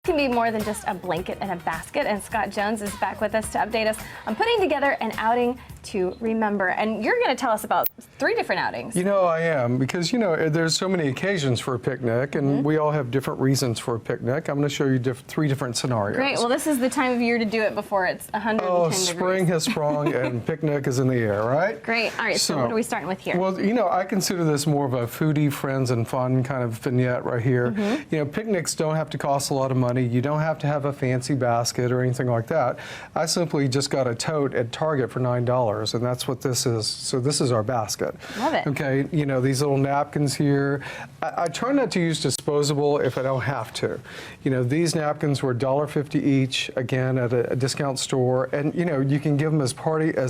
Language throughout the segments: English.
can be more than just a blanket and a basket, and Scott Jones is back with us to update us on putting together an outing to remember. And you're going to tell us about 3 different outings. You know, I am, because, you know, there's so many occasions for a picnic, and we all have different reasons for a picnic. I'm going to show you 3 different scenarios. Great. Well, this is the time of year to do it before it's 110 Oh, degrees. spring has sprung and picnic is in the air, right? Great. All right, so what are we starting with here? Well, you know, I consider this more of a foodie, friends, and fun kind of vignette right here. You know, picnics don't have to cost a lot of money. You don't have to have a fancy basket or anything like that. I simply just got a tote at Target for $9, and that's what this is. So this is our basket. Love it. Okay, you know, these little napkins here. I try not to use disposable if I don't have to. You know, these napkins were $1.50 each, again, at a discount store. And, you know, you can give them as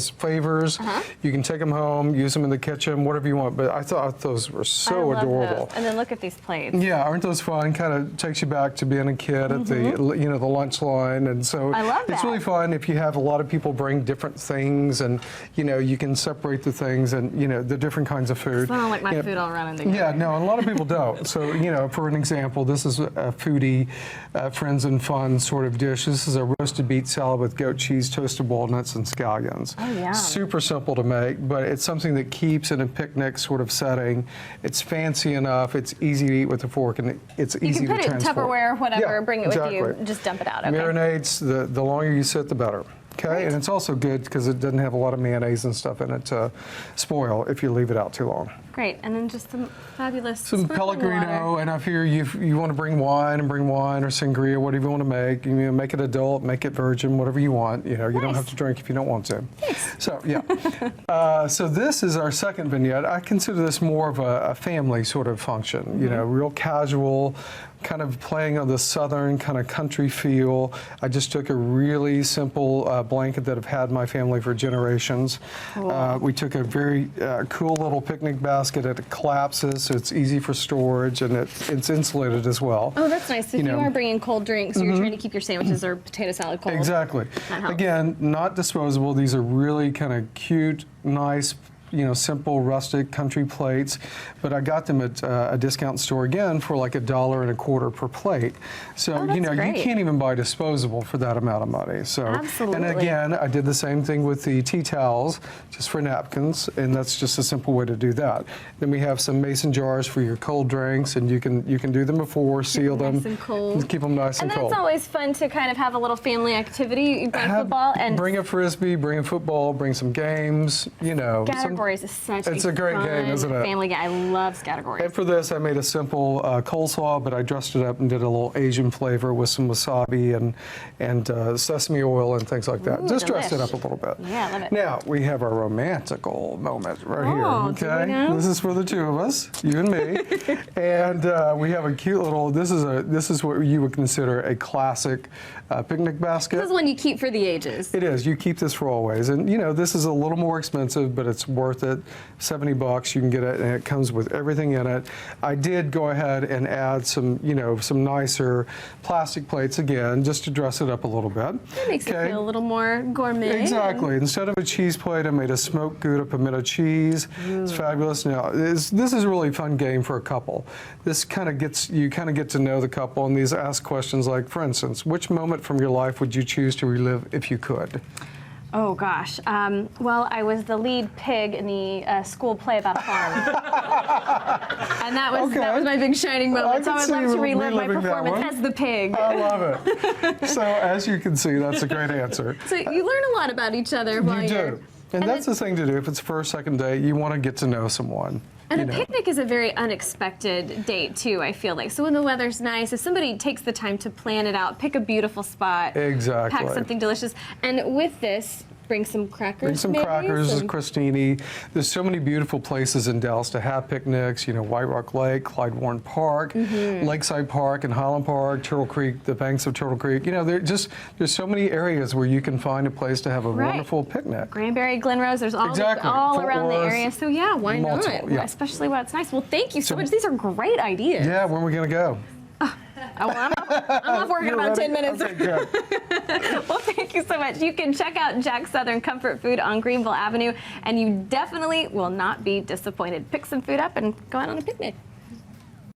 favors. You can take them home, use them in the kitchen, whatever you want. But I thought those were so adorable. Those. And then look at these plates. Yeah, aren't those fun? Kind of takes you back to being a kid at the, you know, the lunch line. And so I love that. It's really fun if you have a lot of people bring different things, and, you know, you can separate the things and, you know, the different kinds of food. It's not like my food all running together. Yeah, no, a lot of people don't. So, you know, for an example, this is a foodie, friends and fun sort of dish. This is a roasted beet salad with goat cheese, toasted walnuts, and scallions. Oh, yeah. Super simple to make, but it's something that keeps in a picnic sort of setting. It's fancy enough. It's easy to eat with a fork, and it's easy to transport. You can put it in Tupperware, whatever, bring it with you, just dump it out. Okay. Marinates, the longer you sit, the better. Okay, and it's also good because it doesn't have a lot of mayonnaise and stuff in it to spoil if you leave it out too long. Great, and then just some fabulous Pellegrino, and if you want to bring wine or sangria, whatever you want to make. You know, make it adult, make it virgin, whatever you want. You know, you don't have to drink if you don't want to. Nice. So yeah, so this is our second vignette. I consider this more of a family sort of function. You know, real casual, kind of playing on the southern kind of country feel. I just took a really simple blanket that I've had in my family for generations. Cool. We took a very cool little picnic basket. It collapses, so it's easy for storage, and it's insulated as well. Oh, that's nice. So if you are bringing cold drinks, you're trying to keep your sandwiches or potato salad cold. Exactly. Again, not disposable. These are really kind of cute, nice, you know, simple, rustic country plates, but I got them at a discount store again for like $1.25 per plate. So, you know, you can't even buy disposable for that amount of money. So, absolutely. And again, I did the same thing with the tea towels, just for napkins, and that's just a simple way to do that. Then we have some mason jars for your cold drinks, and you can do them before, seal them, nice and cold. Keep them nice and cold. And that's always fun to kind of have a little family activity. You bring football and bring a frisbee, bring a football, bring some games. You know, Scattergories is such it's a great game, isn't it? Family game. I love Scattergories. And for this, I made a simple coleslaw, but I dressed it up and did a little Asian flavor with some wasabi and sesame oil and things like that. Ooh, just dressed it up a little bit. Yeah, I love it. Now we have our romantical moment right here. Okay, do we know? This is for the 2 of us, you and me, and we have a cute little. This is what you would consider a classic picnic basket. This is one you keep for the ages. It is. You keep this for always, and you know this is a little more expensive, but it's worth it. $70, you can get it, and it comes with everything in it. I did go ahead and add some, you know, some nicer plastic plates again, just to dress it up a little bit. It makes it feel a little more gourmet. Exactly. Instead of a cheese plate, I made a smoked Gouda pimento cheese. It's fabulous. Now, this is a really fun game for a couple. This kind of gets you get to know the couple, and these ask questions like, for instance, which moment from your life would you choose to relive if you could? Oh gosh. Well, I was the lead pig in the school play about a farm, and that was my big shining moment. So I would love to relive my performance as the pig. I love it. So as you can see, that's a great answer. So you learn a lot about each other while you're. And that's the thing to do. If it's first, second date, you want to get to know someone. And a picnic is a very unexpected date, too, I feel like. So when the weather's nice, if somebody takes the time to plan it out, pick a beautiful spot, pack something delicious. And with this, bring some crackers. Bring some crackers, crostini. There's so many beautiful places in Dallas to have picnics. You know, White Rock Lake, Clyde Warren Park, Lakeside Park and Highland Park, Turtle Creek, the banks of Turtle Creek. You know, there's so many areas where you can find a place to have a wonderful picnic. Granbury, Glen Rose, there's all around the area. So yeah, why not? Yeah. Especially while it's nice. Well, thank you so much. These are great ideas. Yeah, when are we gonna go? I'm off work in about 10 minutes. Okay, good. Well, thank you so much. You can check out Jack's Southern Comfort Food on Greenville Avenue, and you definitely will not be disappointed. Pick some food up and go out on a picnic.